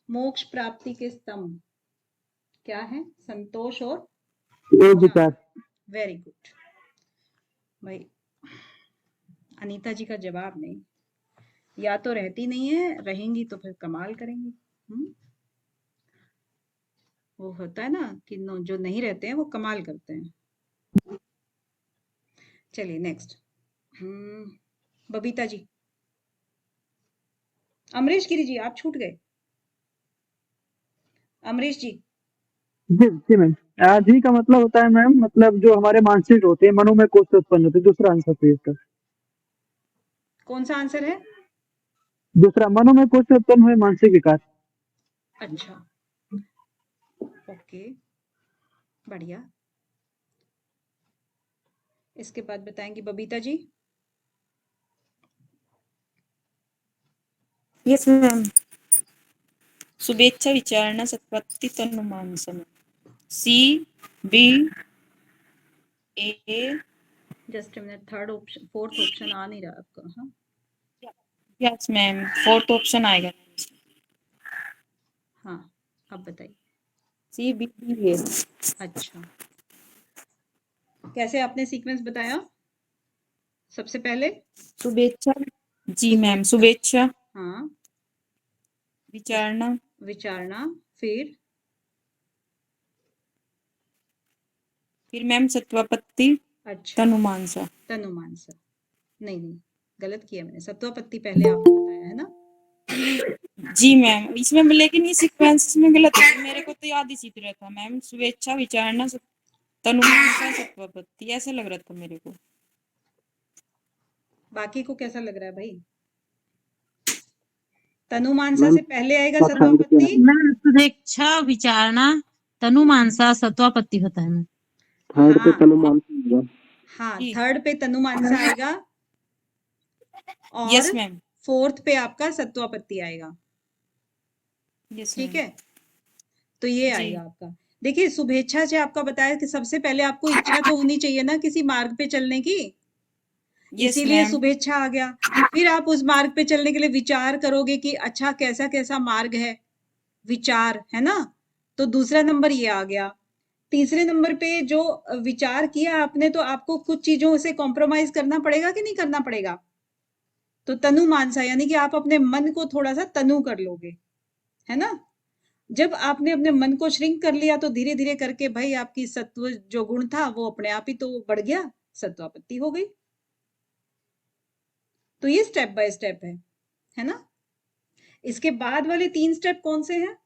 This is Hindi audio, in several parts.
मोक्ष प्राप्ति के स्तंभ क्या है? संतोष और विचार। वेरी गुड भाई। अनीता जी का जवाब नहीं, या तो रहती नहीं है, रहेंगी तो फिर कमाल करेंगी। वो होता है ना कि जो नहीं रहते हैं वो कमाल करते हैं। चलिए नेक्स्ट। बबीता जी। अमरीश गिरी जी आप छूट गए। अमरीश जी। जी मैम। जी का मतलब होता है मैम, मतलब जो हमारे मानसिक होते हैं, मनो में कोष से उत्पन्न होते हैं। दूसरा आंसर तो इसका। कौन सा आंसर है? दूसरा, मनो में कोष से उत्पन्न हुए मानसिक विकार। अच्छा ओके बढ़िया। इसके बाद बताएंगी बबीता जी। Yes ma'am. शुभेच्छा विचारणा सत्पत्ति तन्नुमानसम। C B A. Just a minute, third option fourth option आ नहीं रहा आपका। हाँ यस मैम, फोर्थ ऑप्शन आएगा। हाँ अब बताइए। सी बी ए। अच्छा कैसे आपने सीक्वेंस बताया? सबसे पहले शुभेच्छा। जी मैम, शुभेच्छा हाँ विचारणा विचारणा, फिर मैम सत्वापत्ति अच्छा तनुमानसा। तनुमानसा। नहीं गलत किया मैंने, सत्वापत्ति पहले आपने बताया है ना। जी मैम, इसमें लेकिन ये सीक्वेंस में गलत है। मेरे को तो याद इसी तरह था मैम, शुभेच्छा विचारणा तनुमानसा सत्वापत्ति ऐसा लग रहा था मेरे को। बाकी को कैसा लग रहा है भाई? तनुमानसा से पहले आएगा सत्वापत्ति। मैम शुभेच्छा विचारणा तनुमानसा सत्वापत्ति होता है। थर्ड पे तनुमानसा। हाँ थर्ड पे तनुमानसा आएगा और यस मैम फोर्थ पे आपका सत्वापत्ति आएगा। ठीक है तो ये आएगा आपका। देखिए शुभेच्छा से आपका बताया कि सबसे पहले आपको इच्छा तो होनी चाहिए ना किसी मार्ग पे चलने की, इसीलिए शुभेच्छा आ गया। फिर आप उस मार्ग पे चलने के लिए विचार करोगे कि अच्छा कैसा कैसा मार्ग है, विचार है ना। तो दूसरा नंबर ये आ गया। तीसरे नंबर पे जो विचार किया आपने, तो आपको कुछ चीजों से कॉम्प्रोमाइज करना पड़ेगा कि नहीं करना पड़ेगा। तो तनु मानसा यानी कि आप अपने मन को थोड़ा सा तनु कर लोगे, है ना। जब आपने अपने मन को श्रिंक कर लिया तो धीरे धीरे करके भाई आपकी सत्व जो गुण था वो अपने आप ही तो बढ़ गया, सत्वापत्ति हो गई। तो ये स्टेप बाय स्टेप है ना। इसके बाद वाले 3 स्टेप कौन से हैं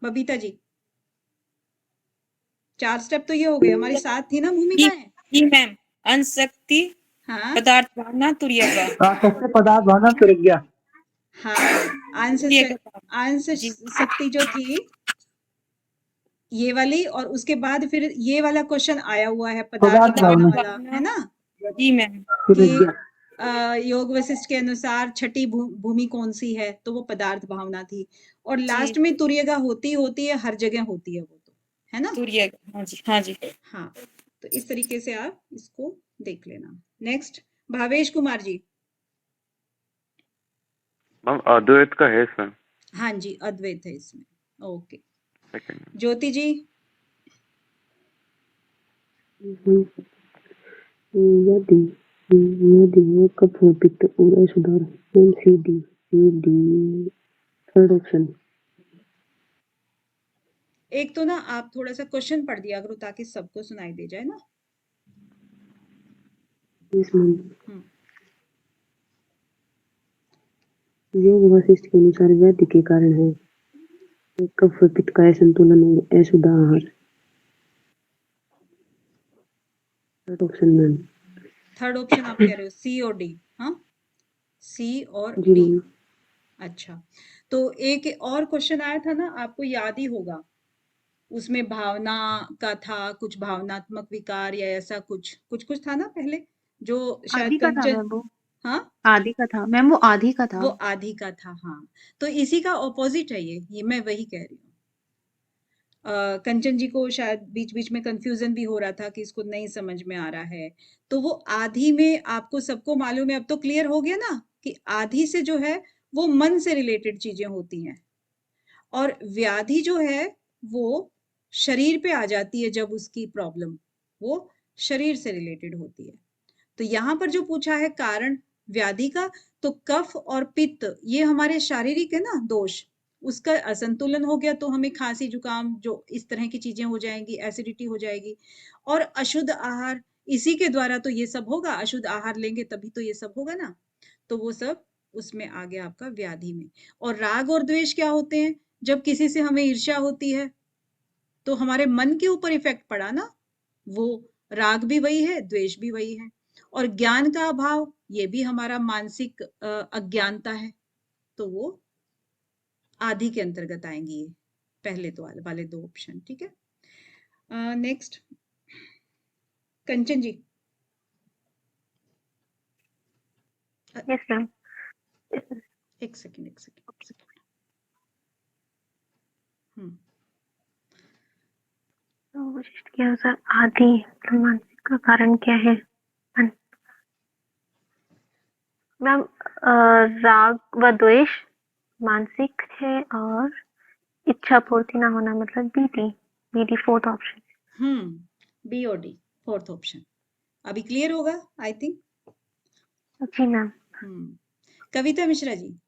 बबीता जी? 4 स्टेप तो ये हो गए, हमारी साथ थी ना भूमिकाएं। जी मैम, अंशक्ति, हाँ पदार्थ भावना, तुर्यगा। पदार्थ भावना तुर्यगा। हाँ अंश शक्ति जो थी ये वाली, और उसके बाद फिर ये वाला क्वेश्चन आया हुआ है पदार्थ भावना वाला, है ना। जी मैम कि योग वशिष्ठ के अनुसार छठी भूमि कौन सी है, तो वो पदार्थ भावना थी। और लास्ट में तुर्यगा होती है, हर जगह होती है वो, तो है ना तुर्यगा। हाँ जी हाँ जी हाँ। तो इस तरीके से आप इसको देख लेना। नेक्स्ट भावेश कुमार जी। अद्वैत का है सर। हाँ जी अद्वैत है इसमें। ओके ज्योति जी। यदि कफोपित और सुधार सीडी थर्ड ऑप्शन। एक तो ना आप थोड़ा सा क्वेश्चन पढ़ दिया करो ताकि सबको सुनाई दे जाए ना। योग वशिष्ठ के अनुसार व्याधि के कारण है कफ पित्त का असंतुलन और अशुद्ध आहार। Third option ma'am. Third option आप कह रहे हो सी और डी? हाँ सी और डी। अच्छा तो एक और क्वेश्चन आया था ना, आपको याद ही होगा, उसमें भावना का था, कुछ भावनात्मक विकार या ऐसा कुछ था ना पहले, जो शायद कंचन। हाँ आदि का था मैम, वो आदि का था। वो आदि का था हाँ। तो इसी का ऑपोजिट है ये मैं वही कह रही हूँ। कंचन जी को शायद बीच बीच में कंफ्यूजन भी हो रहा था कि इसको नहीं समझ में आ रहा है। तो वो आधि में आपको सबको मालूम है, अब तो क्लियर हो गया ना कि आधि से जो है वो मन से रिलेटेड चीजें होती हैं, और व्याधि जो है वो शरीर पे आ जाती है, जब उसकी प्रॉब्लम वो शरीर से रिलेटेड होती है। तो यहाँ पर जो पूछा है कारण व्याधि का, तो कफ और पित्त ये हमारे शारीरिक है ना दोष, उसका असंतुलन हो गया तो हमें खांसी जुकाम जो इस तरह की चीजें हो जाएंगी, एसिडिटी हो जाएगी। और अशुद्ध आहार, इसी के द्वारा तो ये सब होगा, अशुद्ध आहार लेंगे तभी तो ये सब होगा ना, तो वो सब उसमें आ गया आपका व्याधि में। और राग और द्वेष क्या होते हैं? जब किसी से हमें ईर्ष्या होती है तो हमारे मन के ऊपर इफेक्ट पड़ा ना, वो राग भी वही है, द्वेष भी वही है। और ज्ञान का अभाव, ये भी हमारा मानसिक अज्ञानता है, तो वो आदि के अंतर्गत आएंगी ये पहले तो वाले दो ऑप्शन। ठीक है, next Kanchan ji. Yes ma'am. एक सेकंड तो विशिष्ट के अनुसार आदि तो मानसिक का कारण क्या है मैम? राग व द्वेष मानसिक है और इच्छा पूर्ति ना होना मतलब बीडी फोर्थ ऑप्शन। बी और डी फोर्थ ऑप्शन। अभी क्लियर होगा आई थिंक। जी मैम। कविता मिश्रा जी।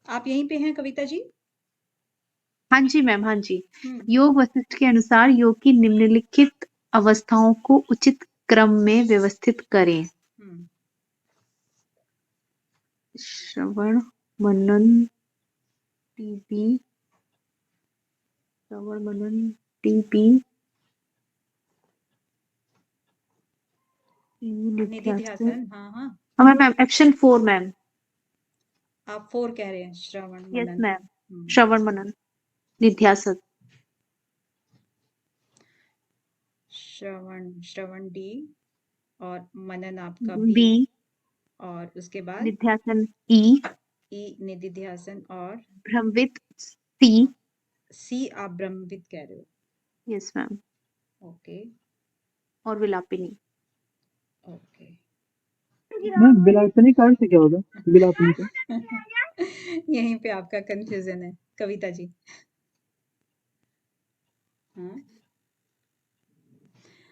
आप यहीं पे हैं कविता जी? हाँ जी मैम, हाँ जी। योग वशिष्ठ के अनुसार योग की निम्नलिखित अवस्थाओं को उचित क्रम में व्यवस्थित करें। श्रवण मनन निधिध्यासन। हाँ मैम ऑप्शन 4 मैम। आप 4 कह रहे हैं, श्रवण मनन। यस मैम, श्रवण मनन निध्यासन। श्रवण डी और मनन आपका बी और उसके बाद निध्यासन ई निधिध्यासन और भ्रमवित सी। आप ब्रह्मविद कह रहे हो? Yes ma'am. ओके। और विलापिनी। ओके। विलापिनी का अर्थ क्या होगा? विलापिनी का यहीं पे आपका कंफ्यूजन है कविता जी। हाँ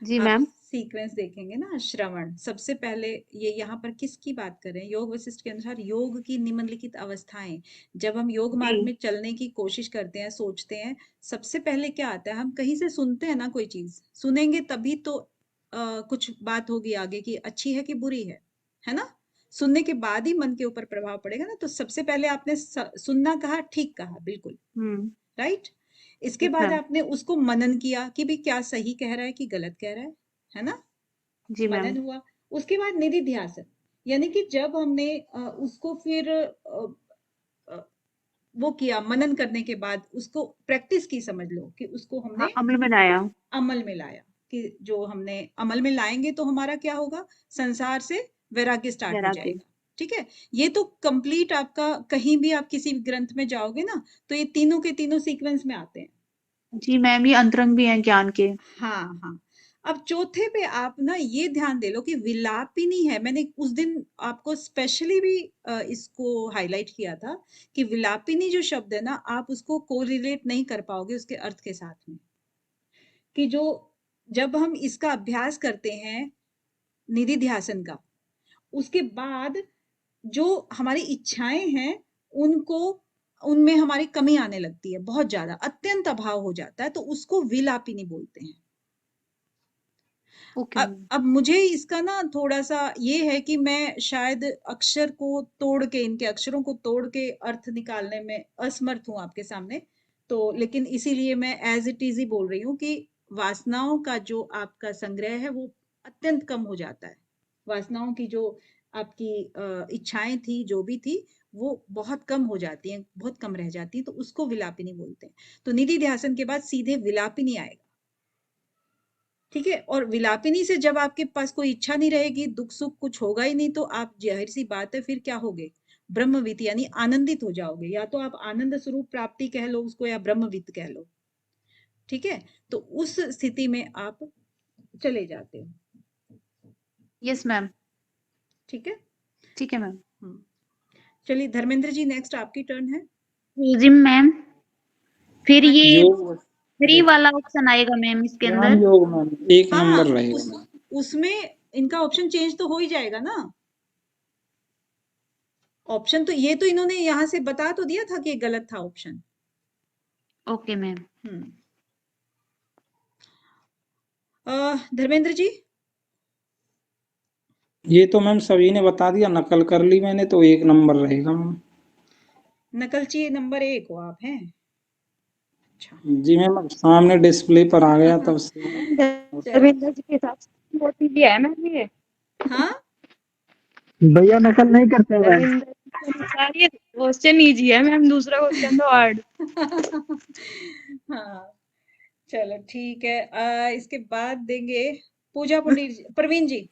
जी मैम। सीक्वेंस देखेंगे ना, श्रवण सबसे पहले, ये यहाँ पर किसकी बात कर रहे हैं? योग वशिष्ठ के अनुसार योग की निम्नलिखित अवस्थाएं। जब हम योग मार्ग में चलने की कोशिश करते हैं, सोचते हैं, सबसे पहले क्या आता है? हम कहीं से सुनते हैं ना, कोई चीज सुनेंगे तभी तो कुछ बात होगी आगे की अच्छी है कि बुरी है ना? सुनने के बाद ही मन के ऊपर प्रभाव पड़ेगा ना। तो सबसे पहले आपने सुनना कहा, ठीक कहा, बिल्कुल राइट। इसके बाद आपने उसको मनन किया कि भी क्या सही कह रहा है कि गलत कह रहा है ना? जी मैम। मनन हुआ। उसके बाद निधिध्यासन, यानी कि जब हमने उसको फिर वो किया, मनन करने के बाद उसको प्रैक्टिस की, समझ लो कि उसको हमने अमल में लाया कि जो हमने अमल में लाएंगे तो हमारा क्या होगा? संसार से वैराग्य स्टार्ट हो जाएगा। ठीक है, ये तो कंप्लीट आपका, कहीं भी आप किसी ग्रंथ में जाओगे ना तो ये तीनों के तीनों सीक्वेंस में आते हैं। जी मैम, ये अंतरंग भी हैं ज्ञान के। हाँ। अब चौथे पे आप ना ये ध्यान दे लो कि विलापिनी है। मैंने उस दिन आपको स्पेशली भी इसको हाईलाइट किया था कि विलापिनी जो शब्द है ना, आप उसको कोरिलेट नहीं कर पाओगे उसके अर्थ के साथ में, कि जो जब हम इसका अभ्यास करते हैं निधिध्यासन का, उसके बाद जो हमारी इच्छाएं हैं उनमें हमारी कमी आने लगती है, बहुत ज्यादा, अत्यंत अभाव हो जाता है, तो उसको विलापिनी बोलते हैं। अब मुझे इसका ना थोड़ा सा ये है कि मैं शायद अक्षर को तोड़ के, इनके अक्षरों को तोड़ के अर्थ निकालने में असमर्थ हूं आपके सामने, तो लेकिन इसीलिए मैं एज इट इज ही बोल रही हूँ कि वासनाओं का जो आपका संग्रह है वो अत्यंत कम हो जाता है। वासनाओं की जो आपकी इच्छाएं थी, जो भी थी, वो बहुत कम हो जाती हैं, बहुत कम रह जाती हैं, तो उसको विलापिनी बोलते हैं। तो निधिध्यासन के बाद सीधे विलापिनी आएगा। ठीक है, और विलापिनी से जब आपके पास कोई इच्छा नहीं रहेगी, दुख सुख कुछ होगा ही नहीं, तो आप जाहिर सी बात है फिर क्या होगे? ब्रह्मविद, यानी आनंदित हो जाओगे। या तो आप आनंद स्वरूप प्राप्ति कह लो उसको, या ब्रह्मविद कह लो। ठीक है, तो उस स्थिति में आप चले जाते हो। Yes ma'am. ठीक है, ठीक है मैम। चलिए धर्मेंद्र जी, नेक्स्ट आपकी टर्न है। जी मैम, फिर हाँ, ये योग 3 वाला ऑप्शन आएगा मैम इसके ज्ञान अंदर। योग मैम, एक हाँ, नंबर रहेगा। उसमें इनका ऑप्शन चेंज तो हो ही जाएगा ना। ऑप्शन तो ये तो इन्होंने यहाँ से बता तो दिया था कि ये गलत था option. Okay ma'am. Dharmendra ji, ये तो मैम सभी ने बता दिया, नकल कर ली मैंने, तो एक नंबर रहेगा मैम। नकलची नंबर 1 हो आप हैं। अच्छा, जी मैम, सामने डिस्प्ले पर आ गया तब से। रविंद्र जी के साथ बहुत इजी है मैम ये। हाँ भैया नकल नहीं करते मैम। रविंद्र जी के अनुसार ये क्वेश्चन इजी है मैम, दूसरा क्वेश्चन तो हार्ड। हाँ, चलो ठीक है। इसके बाद देंगे पूजा पंडित जी, प्रवीण जी।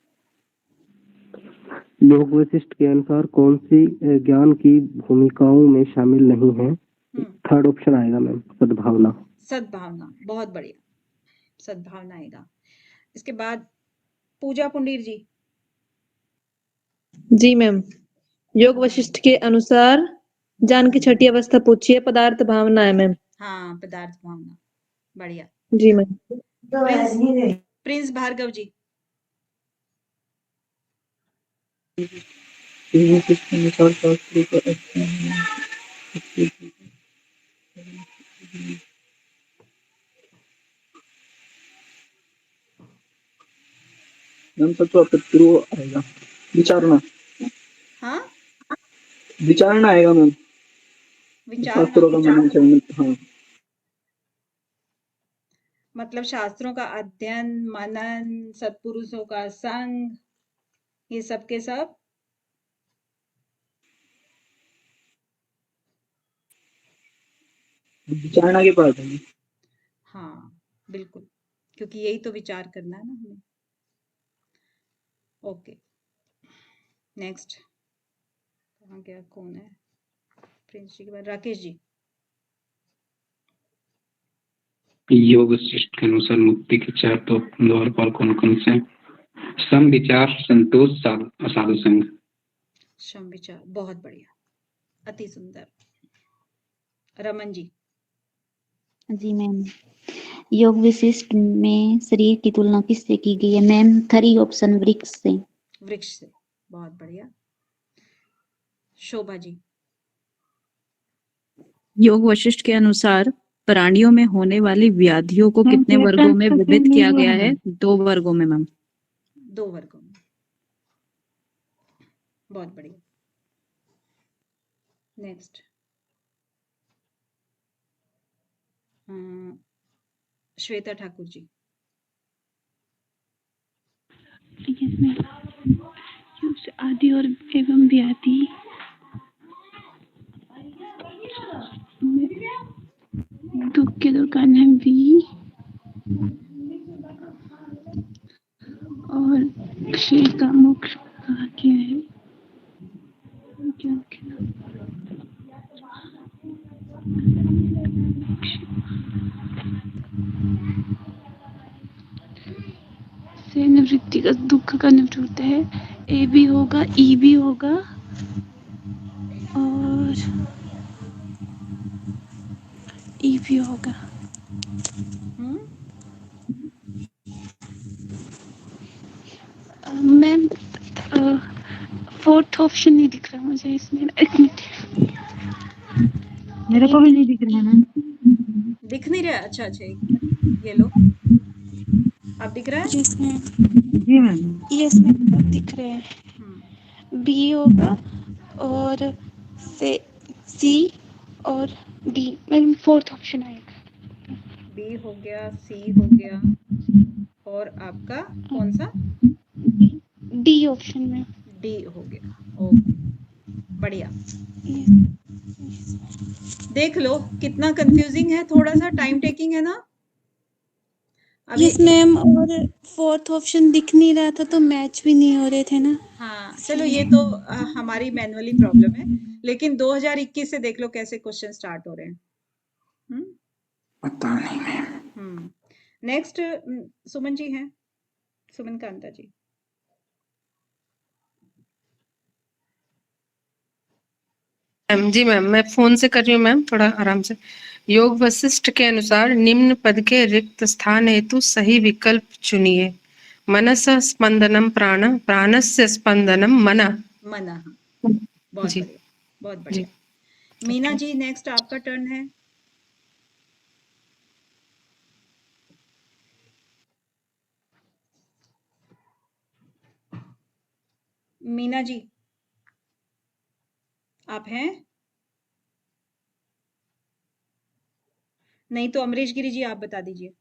योग वशिष्ठ के अनुसार कौन सी ज्ञान की भूमिकाओं में शामिल नहीं है? थर्ड ऑप्शन आएगा मैम, सद्भावना। सद्भावना, बहुत बढ़िया, सद्भावना आएगा। इसके बाद पूजा पंडित जी। जी मैम, योग वशिष्ठ के अनुसार ज्ञान की छठी अवस्था पूछी है, पदार्थ भावना है मैम। हाँ, पदार्थ भावना, बढ़िया। जी मैम। प्रिंस भार्गव जी। मैम तो आएगा, विचारना। हाँ, विचारना आएगा मैम, शास्त्रों का विचारना, मनन। हाँ, मतलब शास्त्रों का अध्ययन, मनन, सत्पुरुषों का संग, ये सब के सब विचारना के पास है। हाँ बिल्कुल, क्योंकि यही तो विचार करना है ना हमें। ओके, नेक्स्ट कहाँ गया, कौन है? प्रिंस जी के बाद राकेश जी। योग वशिष्ठ के अनुसार मुक्ति के 4 द्वारपाल कौन कौन से? सम विचार, संतोष, साधु संग। सम विचार, बहुत बढ़िया, अति सुंदर। रमन जी। जी मैम, योग विशिष्ट में शरीर की तुलना किससे की गई है मैम? 3 ऑप्शन वृक्ष से। वृक्ष से, बहुत बढ़िया। शोभा जी। योग वशिष्ठ के अनुसार प्राणियों में होने वाली व्याधियों को कितने वर्गों में विभक्त किया गया है? 2 वर्गों में मैम। 2 वर्गों में, बहुत बढ़िया। नेक्स्ट श्वेता ठाकुर जी। आदि और एवं व्याधि दुख के 2 कारण है वी, और क्षय का मोक्ष कहा गया है। से निवृत्ति का, दुख का निवृत्त है। ए भी होगा, ई भी होगा, और ई भी होगा। मैम, 4th ऑप्शन नहीं दिख रहा मुझे इसमें। एक मिनट, मेरे को भी नहीं दिख रहा है मैम। दिख नहीं रहा? अच्छा, ये लो, अब दिख रहा है? जी मैम। यस मैम, दिख रहे हैं। बी होगा, और से सी और डी। मैम 4th ऑप्शन आएगा। बी हो गया, सी हो गया, और आपका कौन सा? डी ऑप्शन में। डी हो गया, ओके, बढ़िया। देख लो कितना कंफ्यूजिंग है, थोड़ा सा टाइम टेकिंग है ना। यस मैम, और 4th ऑप्शन दिख नहीं रहा था तो मैच भी नहीं हो रहे थे ना। हाँ चलो, ये तो हमारी मैनुअली प्रॉब्लम है, लेकिन 2021 से देख लो कैसे क्वेश्चन स्टार्ट हो रहे हैं। पता नहीं मैम। नेक्स्ट सुमन जी हैं। सुमन कांता जी। जी मैम, मैं फोन से कर रही हूँ मैम, थोड़ा आराम से। योग वशिष्ठ के अनुसार निम्न पद के रिक्त स्थान हेतु सही विकल्प चुनिए। मनस स्पंदनम प्राण, प्राणस्य स्पंदनम मन। मना, हाँ। बहुत जी बढ़िया, बहुत जी बढ़िया। मीना जी, नेक्स्ट आपका टर्न है। मीना जी, आप हैं? नहीं तो अमरीश गिरी जी आप बता दीजिए।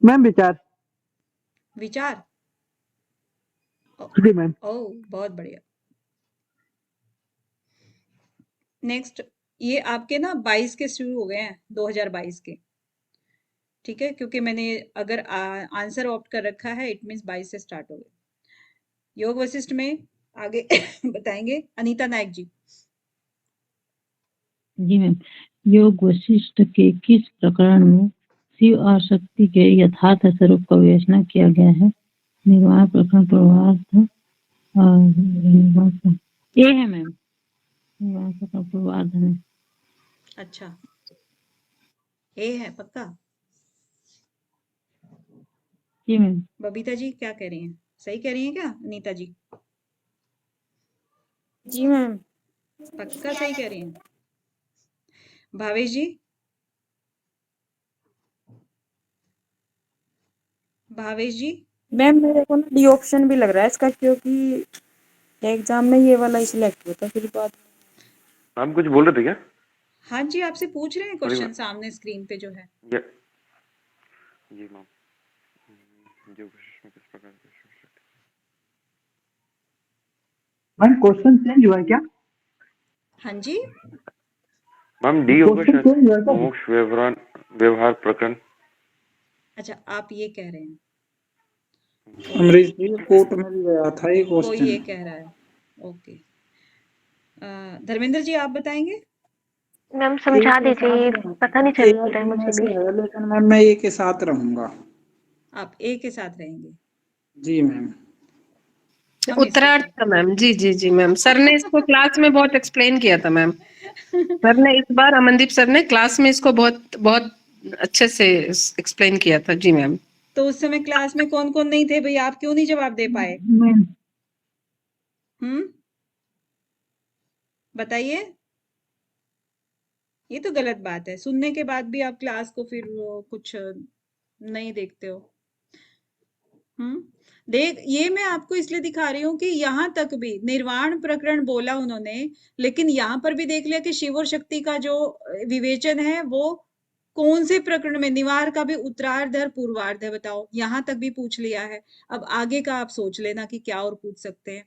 मैम विचार। विचार? जी मैम। ओह, बहुत बढ़िया। नेक्स्ट, ये आपके ना 22 के शुरू हो गए हैं, 2022 के, ठीक है, क्योंकि मैंने अगर आंसर ऑप्ट कर रखा है इट मीन्स 22 से स्टार्ट हो गए। योग वशिष्ठ में आगे बताएंगे अनीता नायक जी। जी मैम, योग वशिष्ठ के किस प्रकरण में शिव और शक्ति के यथार्थ स्वरूप का विवेचना किया गया है? निर्वाण प्रकरण पूर्वार्ध और ये है मैम, निर्वाण प्रकरण पूर्वार्ध में। अच्छा, ए है पक्का? जी मैम। बबीता जी क्या कह रही हैं? सही कह रही हैं क्या अनीता जी? जी मैम। पक्का सही कह रही हैं? भावेश जी? भावेश जी? मैम मेरे को ना डी ऑप्शन भी लग रहा है इसका, क्योंकि एग्जाम में ये वाला ही सिलेक्ट होता है फिर बाद। आप कुछ बोल रहे थे क्या? हाँ जी, आपसे पूछ रहे हैं क्वेश्चन सामने स्क्रीन पे जो है। जी मैम, जो वशिष्ठ में किस प्रकार के मैम क्वेश्चन चेंज हुआ है क्या? हाँ जी, मैम डी होगा क्वेश्चन चेंज हुआ है शायद, क्या? मोक्ष व्यवहार प्रकरण। अच्छा आप ये कह रहे हैं, अमरीश जी कोर्ट में भी गया था ये कोई क्वेश्चन। ये कह रहा है, ओके। धर्मेंद्र जी आप बताएंगे? मैम समझा दीजिए, पता नहीं चल रहा है मुझे भी। लेकिन मैम मैं ए के साथ रहूंगा। आप ए के साथ रहेंगे? जी मैम। उत्तरार्थ था मैम। जी जी जी मैम, सर ने इसको क्लास में बहुत एक्सप्लेन किया था मैम। सर ने इस बार, अमनदीप सर ने क्लास में इसको बहुत बहुत अच्छे से एक्सप्लेन किया था। जी मैम। तो उस समय क्लास में कौन कौन नहीं थे भाई, आप क्यों नहीं जवाब दे पाए? बताइए। ये तो गलत बात है, सुनने के बाद भी आप क्लास को फिर कुछ नहीं देखते हो। देख, ये मैं आपको इसलिए दिखा रही हूँ कि यहाँ तक भी निर्वाण प्रकरण बोला उन्होंने, लेकिन यहाँ पर भी देख लिया कि शिव और शक्ति का जो विवेचन है वो कौन से प्रकरण में, निवार का भी उत्तरार्ध और पूर्वार्ध है, बताओ, यहाँ तक भी पूछ लिया है। अब आगे का आप सोच लेना कि क्या और पूछ सकते हैं।